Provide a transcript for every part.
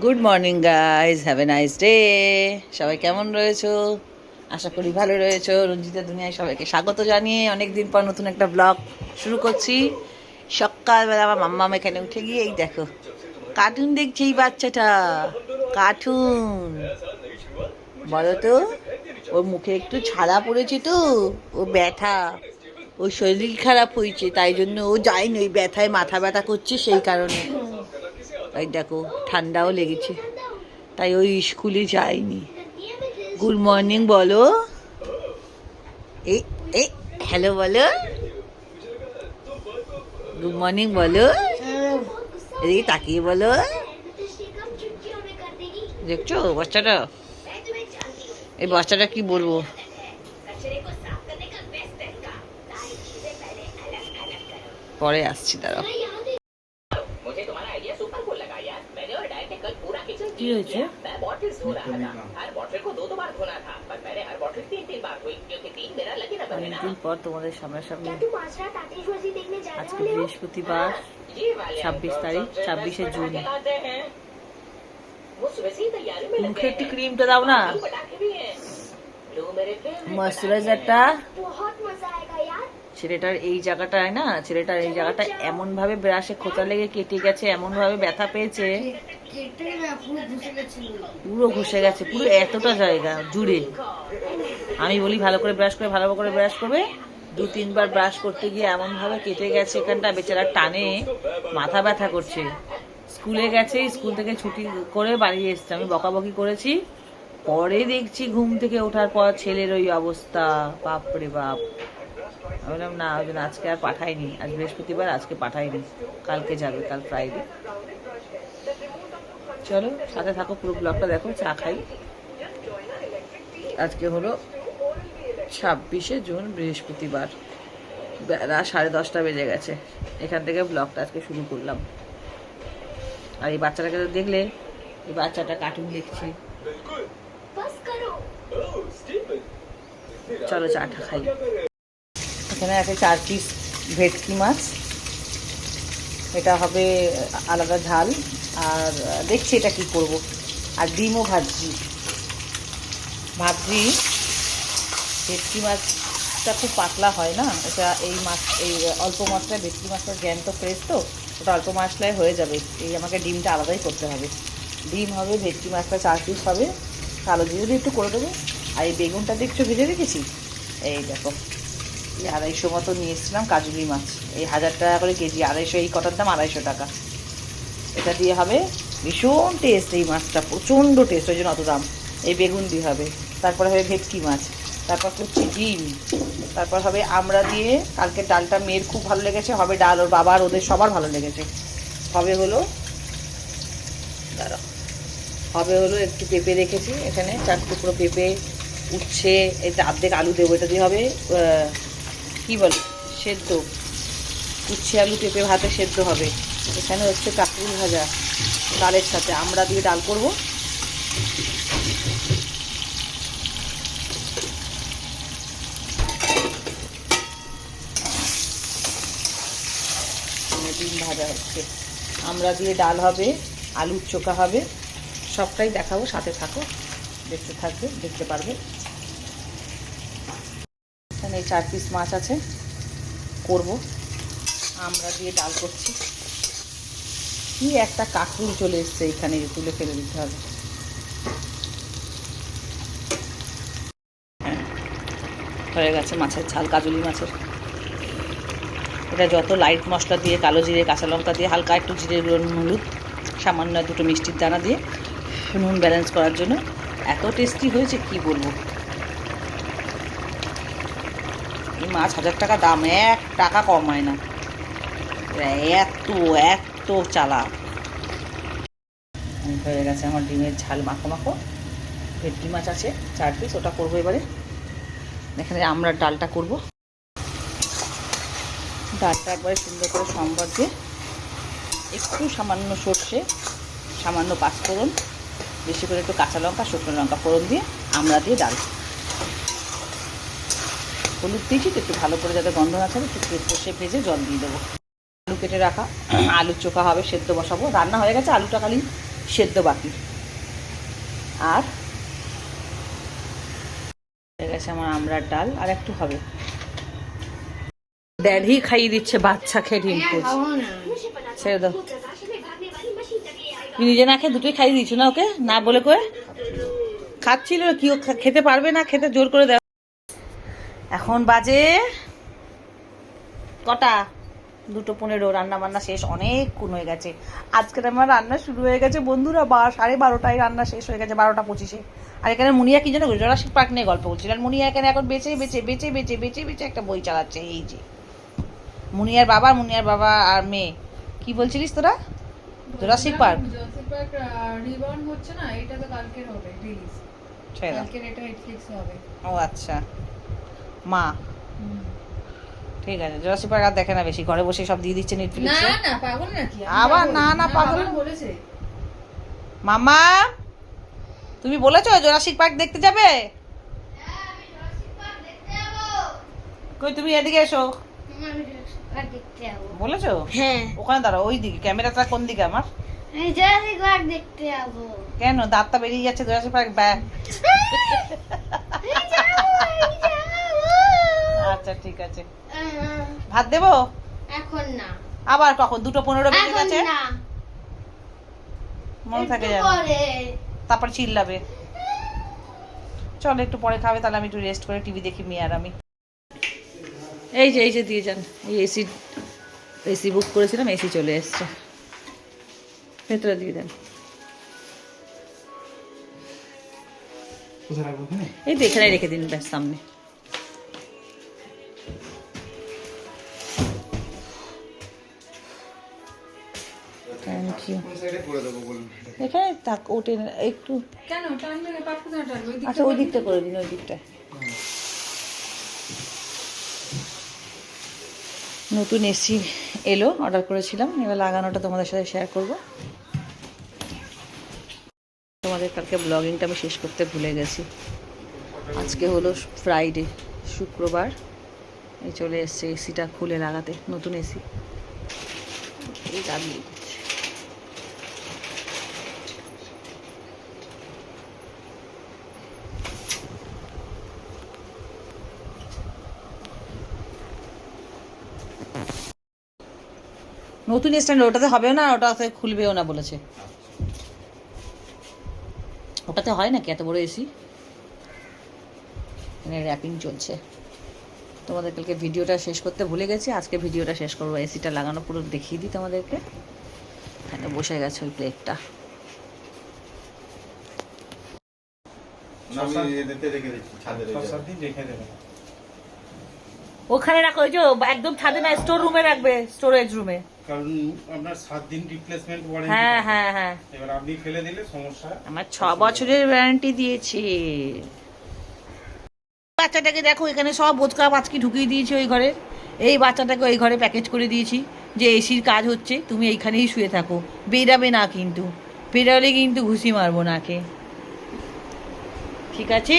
Good morning guys, have a nice day. সবাই কেমন রয়েছো? আশা করি ভালো রয়েছো। রঞ্জিতা দুনিয়ায় সবাইকে স্বাগত জানিয়ে অনেক দিন পর নতুন একটা ব্লগ শুরু করছি। সকালবেলা আমার মাম্মাম এখানে উঠে গিয়ে এই দেখো কার্টুন দেখছে এই বাচ্চাটা। কার্টুন বলো তো, ওর মুখে একটু ছাড়া পড়েছে তো, ও ব্যথা, ওর শরীর খারাপ হয়েছে, তাই জন্য ও যায়নি। ওই ব্যথায় মাথা ব্যথা করছে সেই কারণে। এই দেখো ঠান্ডাও লেগেছে, তাই ওই স্কুলে যায়নি। গুড মর্নিং বলো, এ এ হ্যালো বলো, গুড মর্নিং বলো, এদিকে তাকিয়ে বলো। দেখছো বাচ্চাটা, এই বাচ্চাটা কি বলবো। পরে আসছি দাঁড়াও। কি হয়েছে? অনেকদিন পর তোমাদের সামনাসামনি। আজকে বৃহস্পতিবার, 26 তারিখ, 26শে জুন। মুখে একটু ক্রিমটা দাও না, ময়শ্চারাইজারটা। ছেলেটার এই জায়গাটায় না, ছেলেটার এই জায়গাটা এমন ভাবে ব্রাশে খোঁচা লেগে কেটে গেছে, এমন ভাবে ব্যথা পেয়েছে, পুরো ঘষে গেছে, পুরো এতটা জায়গা জুড়ে। আমি বলি ভালো করে ব্রাশ করে, ভালো করে ব্রাশ করবে, 2-3 বার ব্রাশ করতে গিয়ে এমন ভাবে কেটে গেছে এখানটা, বেচারা টানে মাথা ব্যথা করছে। স্কুলে গেছে, স্কুল থেকে ছুটি করে বাড়ি এসছে, আমি বকাবকি করেছি। পরে দেখছি ঘুম থেকে ওঠার পর ছেলের ওই অবস্থা, বাপরে বাপ। আমি বললাম না, ওই জন্য আজকে আর পাঠাইনি। আজ বৃহস্পতিবার, আজকে পাঠাইনি, কালকে যাবে, কাল ফ্রাইডে। চলো সাথে থাকো, পুরো ব্লগটা দেখো। চা খাই। আজকে হলো 26শে জুন, বৃহস্পতিবার, বেলা 10:30 বেজে গেছে। এখান থেকে ব্লগটা আজকে শুরু করলাম। আর এই বাচ্চাটাকে তো দেখলে, এই বাচ্চাটা কার্টুন দেখছে। চলো চাটা খাই। এখানে আছে 4 পিস ভেটকি মাছ, এটা হবে আলাদা ঝাল। আর দেখছি এটা কি করব। আর ডিমও ভাজি। ভেটকি মাছটা খুব পাতলা হয় না, এটা এই মাছ, এই অল্প মাছটা, ভেটকি মাছটা জ্যান্ত ফ্রেশ তো, ওটা অল্প মশলায় হয়ে যাবে। এই আমাকে ডিমটা আলাদাই করতে হবে। ডিম হবে, ভেটকি মাছটা 4 পিস হবে, কালো জিরে দিয়ে একটু করে দেবো। আর এই বেগুনটা দেখছো ভেজে রেখেছি, এই দেখো। এই 250 মতো নিয়ে এসেছিলাম কাজুলি মাছ, এই 1000 টাকা করে কেজি, 250, এই কটার দাম 250 টাকা। এটা দিয়ে হবে ভীষণ টেস্ট, এই মাছটা প্রচণ্ড টেস্ট, ওই জন্য অত দাম। এই বেগুন দিয়ে হবে, তারপরে হবে ভেটকি মাছ, তারপর করছি ডিম, তারপর হবে আমরা দিয়ে। কালকে ডালটা মেয়ের খুব ভালো লেগেছে, হবে ডাল, ওর বাবার, ওদের সবার ভালো লেগেছে। হবে হলো, দাঁড়াও, হবে হলো একটু পেঁপে রেখেছি এখানে, 4 টুকরো পেঁপে, উচ্ছে, এটা অর্ধেক আলু দেবো, এটা দিয়ে হবে কী বলে সেদ্ধ, উচ্ছে আলু পেঁপে ভাতে সেদ্ধ হবে। এখানে হচ্ছে কাকুল ভাজা ডালের সাথে, আমরা দিয়ে ডাল করব। ডিম ভাজা হচ্ছে, আমরা দিয়ে ডাল হবে, আলুর চোখা হবে, সবটাই দেখাবো, সাথে থাকো, দেখতে থাকবে, দেখতে পারবে। এখানে 4 পিস মাছ আছে, করব, আমরা দিয়ে ডাল করছি। কি একটা কাঁকরুল চলে এসছে এখানে, তুলে ফেলে দিতে হবে। হয়ে গেছে মাছের ঝাল, কাজুলি মাছের। এটা যত লাইট মশলা দিয়ে, কালো জিরে, কাঁচা লঙ্কা দিয়ে, হালকা একটু জিরে গুঁড়ো, হলুদ, সামান্য 2টো মিষ্টির দানা দিয়ে, নুন ব্যালেন্স করার জন্য এত টেস্টি হয়েছে কি বলবো। এই মাছ 1000 টাকা দাম, 1 টাকা কমায় না, এত এত চালা। হয়ে গেছে আমার ডিমের ঝাল মাখো মাখো। ভেটকি মাছ আছে 4 পিস, ওটা করবো এবারে। এখানে আমরা ডালটা করব, ডালটা একবারে সুন্দর করে সম্বর দিয়ে, একটু সামান্য সর্ষে, সামান্য পাঁচফোড়ন, বেশি করে একটু কাঁচা লঙ্কা, শুকনো লঙ্কা ফোড়ন দিয়ে, আমরা দিয়ে ডাল। হলুদ দিয়েছি তো, একটু ভালো করে যাতে গন্ধ না থাকে, একটু কষে ভেজে জল দিয়ে দেবো। আলু কেটে রাখা, আলুর চোখা হবে, সেদ্ধ বসাবো। রান্না হয়ে গেছে, আলুটা খালি সেদ্ধ বাকি। আর হয়ে গেছে আমার আমড়ার ডাল, আর একটু হবে। ড্যাডি খাইয়ে দিচ্ছে বাচ্চাকে ডিম পোচ। ছেড়ে দাও, তুমি নিজে না খেয়ে দুটোই খাইয়ে দিচ্ছ না ওকে, না বলে করে খাচ্ছিল কি, ও খেতে পারবে না, খেতে জোর করে দেওয়া। এখন বাজে কটা? 2:15। রান্না বান্না শেষ অনেকক্ষণ হয়ে গেছে। আজকের আমার রান্না শুরু হয়ে গেছে বন্ধুরা 12:30টায় রান্না শেষ হয়ে গেছে, 12:25-এ। আর এখানে মুনিয়া কি যেন জুরাসিক পার্ক নিয়ে গল্প করছিল, আর মুনিয়া এখানে এখন বেঁচে বেঁচে বেঁচে বেঁচে বেঁচে বেঁচে একটা বই চালাচ্ছে। এই যে মুনিয়ার বাবা আর মেয়ে, কি বলছিলিস তোরা? জুরাসিক পার্ক রিবর্ন হচ্ছে না, এটা তো কালকের হবে রিলিজ, কালকের এটা নেটফ্লিক্স হবে। ও আচ্ছা, মা ঠিক আছে। জুরাসিক পার্ক আর দেখে না বেশি, ঘরে বসে সব দিয়ে দিচ্ছে নেটফ্লিক্সে। না না পাগল নাকি? আবার না পাগল বলেছে মামা, তুমি বলেছো জুরাসিক পার্ক দেখতে যাবে? কই তুমি এদিকে এসো। বলেছো? হ্যাঁ। ওখানে দাঁড়াও, ওই দিকে। ক্যামেরাটা কোন দিকে আমার? আমি জুরাসিক পার্ক দেখতে যাবো। কেন দাঁতটা বেরিয়ে যাচ্ছে? জুরাসিক পার্ক আচ্ছা ঠিক আছে। ভাত দেবো? এখন না। আবার কখন? 2:15 বেজে গেছে, না, মনে থাকে একটু যাবে, পরে। তারপর চিল্লাবে। চল একটু পরে খাবে, তাহলে আমি একটু রেস্ট করে টিভি দেখি মেয়ে আর আমি। এই যে দিয়ে যান। এই এসি বুক করেছিলাম, এসি চলে এসছে, ভেতরে দিয়ে দেন। এই তো এখানে রেখে দিন, ব্যাস সামনে। Thank you. এখানে থাক, ওঠে একটু। কেন টানবে না? পাপ্পু না টানবে, ওই দিকটা আচ্ছা ওই দিকটা করে দিন, ওই দিকটায়। নতুন এসি এলো, অর্ডার করেছিলাম, এবার লাগানোটা তোমাদের সাথে শেয়ার করব। তোমাদের কালকে ব্লগিংটা আমি শেষ করতে ভুলে গেছি। আজকে হলো ফ্রাইডে, শুক্রবার। এই চলে এসছে এসিটা খুলে লাগাতে, নতুন এসি। এই লাগিয়ে দিচ্ছে। নতুন স্ট্যান্ড, ওটাতে হবেও না, ওটাতে খুলবেও না বলেছে। ওটাতে হয় নাকি এত বড় এসি? এখানে র্যাপিং চলছে। তোমাদের কালকে ভিডিওটা শেষ করতে ভুলে গেছি, আজকে ভিডিওটা শেষ করবো। এসিটা লাগানো পুরো দেখিয়ে দিই তোমাদেরকে। এখানে বসে গেছে ওই প্লেটটা। ওখানে রাখো, ওই যে একদম ছাদে না, স্টোর রুমে রাখবে, স্টোরেজ রুমে। কারণ আপনার 7 দিন রিপ্লেসমেন্ট ওয়ারেন্টি। হ্যাঁ হ্যাঁ হ্যাঁ, এবার আপনি ফেলে দিলে সমস্যা। আমার 6 বছরের ওয়ারেন্টি দিয়েছে। বাচ্চাটাকে দেখো, এখানে সব বোচকা পাচকি ঢুকিয়ে দিয়েছি ওই ঘরে। এই বাচ্চাটাকে ওই ঘরে প্যাকেজ করে দিয়েছি যে এসির কাজ হচ্ছে, তুমি এইখানেই শুয়ে থাকো, বেরাবে না কিন্তু, বেরালে কিন্তু ঘুষি মারবো নাকে, ঠিক আছে?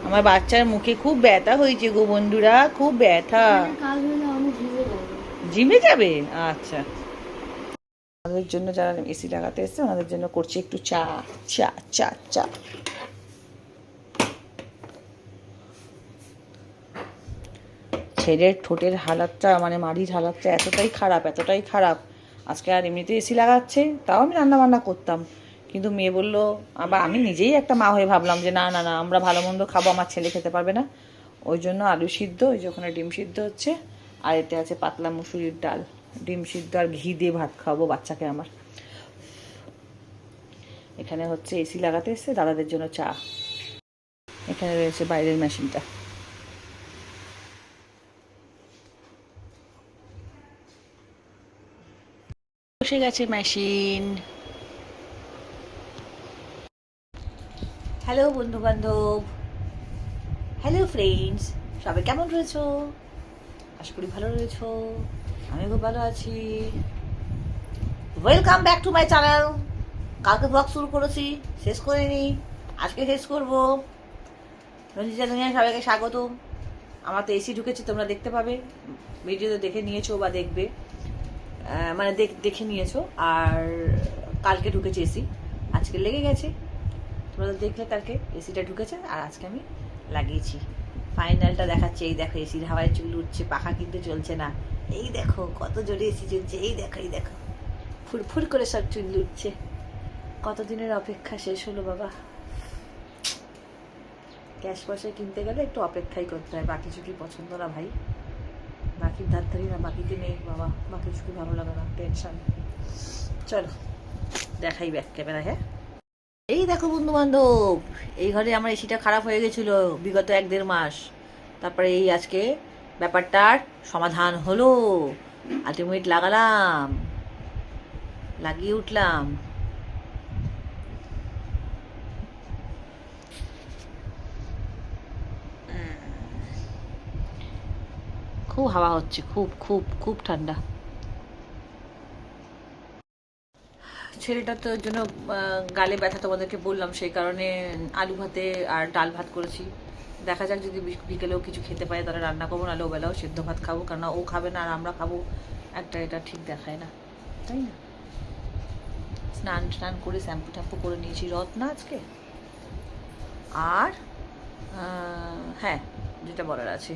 আমার বাচ্চার মুখে খুব ব্যথা হয়েছে গো বন্ধুরা, খুব ব্যথা। কাল হলে আমি জিমে যাবো। জিমে যাবে? আচ্ছা। আমাদের জন্য যারা এসি লাগাতে এসছে ওনাদের জন্য করছি একটু চা। চা চা চা। ছেলের ঠোঁটের হালাতটা, মানে মাড়ির হালাতটা এতটাই খারাপ। আজকে আর এমনিতে এসি লাগাচ্ছে, তাও আমি রান্না বান্না করতাম, কিন্তু মেয়ে বললো, আবার আমি নিজেই একটা মা হয়ে ভাবলাম যে না না না, আমরা ভালো মন্দ খাবো, আমার ছেলে খেতে পারবে না। ওই জন্য আলু সিদ্ধ, ওই যে ওখানে ডিম সিদ্ধ হচ্ছে, আর এতে আছে পাতলা মুসুরির ডাল, ডিম সিদ্ধ আর ঘি দিয়ে ভাত খাওয়াবো বাচ্চাকে আমার। এখানে হচ্ছে এসি লাগাতে এসছে, দাদাদের জন্য চা। এখানে রয়েছে বাইরের মেশিনটা। বসে গেছে মেশিন। হ্যালো বন্ধু বান্ধব, হ্যালো ফ্রেন্ডস, সবাই কেমন রয়েছো? আশা করি ভালো রয়েছো, আমি খুব ভালো আছি। Welcome back to my channel. কালকে ব্লগ শুরু করেছি, শেষ করিনি, আজকে শেষ করবো। রঞ্জিতা দুনিয়া সবাইকে স্বাগত। আমার তো এসি ঢুকেছে, তোমরা দেখতে পাবে, ভিডিওতে দেখে নিয়েছো বা দেখবে, মানে দেখে নিয়েছো। আর কালকে ঢুকেছে এসি, আজকে লেগে গেছে, তোমরা তো দেখলে কালকে এসিটা ঢুকেছে আর আজকে আমি লাগিয়েছি। ফাইনালটা দেখাচ্ছে, এই দেখো এসির হাওয়ায় চুল উঠছে, পাখা কিন্তু চলছে না। এই দেখো কত জোরে এসি চলছে, এই দেখো এই দেখো ফুরফুর করে সব চুল উঠছে। কতদিনের অপেক্ষা শেষ হলো বাবা। ক্যাশ পয়সা কিনতে গেলে একটু অপেক্ষাই করতে হয়, বাকি চুকি পছন্দ না ভাই, বাকির ধার ধারি না, বাকিতে নেই বাবা, বাকি চুকি ভালো লাগে না, টেনশন। চলো দেখাই ব্যাক ক্যামেরা। হ্যাঁ এই দেখো বন্ধু বান্ধব, এই ঘরে আমার এসিটা খারাপ হয়ে গেছিলো বিগত 1-1.5 মাস, তারপরে এই আজকে ব্যাপারটার সমাধান হলো, আলটিমেট লাগালাম, লাগিয়ে উঠলাম। খুব হাওয়া হচ্ছে, খুব খুব খুব ঠান্ডা। ছেলেটার তো ওর জন্য গালে ব্যথা তোমাদেরকে বললাম, সেই কারণে আলু ভাতে আর ডাল ভাত করেছি। দেখা যাক যদি বিকেলেও কিছু খেতে পাই তাহলে রান্না করবো, নাহলে ও বেলাও সেদ্ধ ভাত খাবো, কারণ ও খাবে না আর আমরা খাবো, একটা এটা ঠিক দেখায় না, তাই না? স্নান টান করে শ্যাম্পু ট্যাম্পু করে নিয়েছি, রথ না আজকে। আর হ্যাঁ যেটা বলার আছে,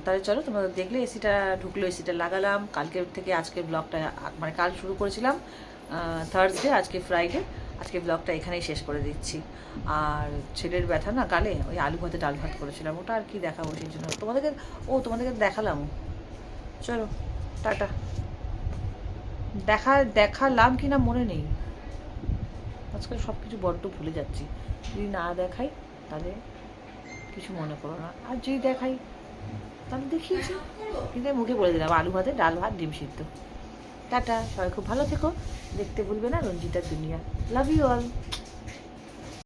তাহলে চলো তোমরা দেখলে এসিটা ঢুকলো, এসিটা লাগালাম। কালকের থেকে আজকের ব্লগটা, মানে কাল শুরু করেছিলাম থার্সডে, আজকে ফ্রাইডে, আজকে ব্লগটা এখানেই শেষ করে দিচ্ছি। আর ছেলের ব্যথা না গালে, ওই আলু ভাতে ডাল ভাত করেছিলাম, ওটা আর কি দেখাবো, সেই জন্য তোমাদেরকে দেখালাম। চলো টাটা। দেখালাম কি না মনে নেই, আজকাল সব কিছু বড্ড ভুলে যাচ্ছি। যদি না দেখাই তাহলে কিছু মনে করো না, আর যদি দেখাই তাহলে দেখিয়েছি, কিন্তু আমি মুখে বলে দিলাম আলু ভাতে ডাল ভাত ডিম সিদ্ধ। টাটা, সবাই খুব ভালো থেকো, দেখতে ভুলবে না রঞ্জিতার দুনিয়া। Love you all.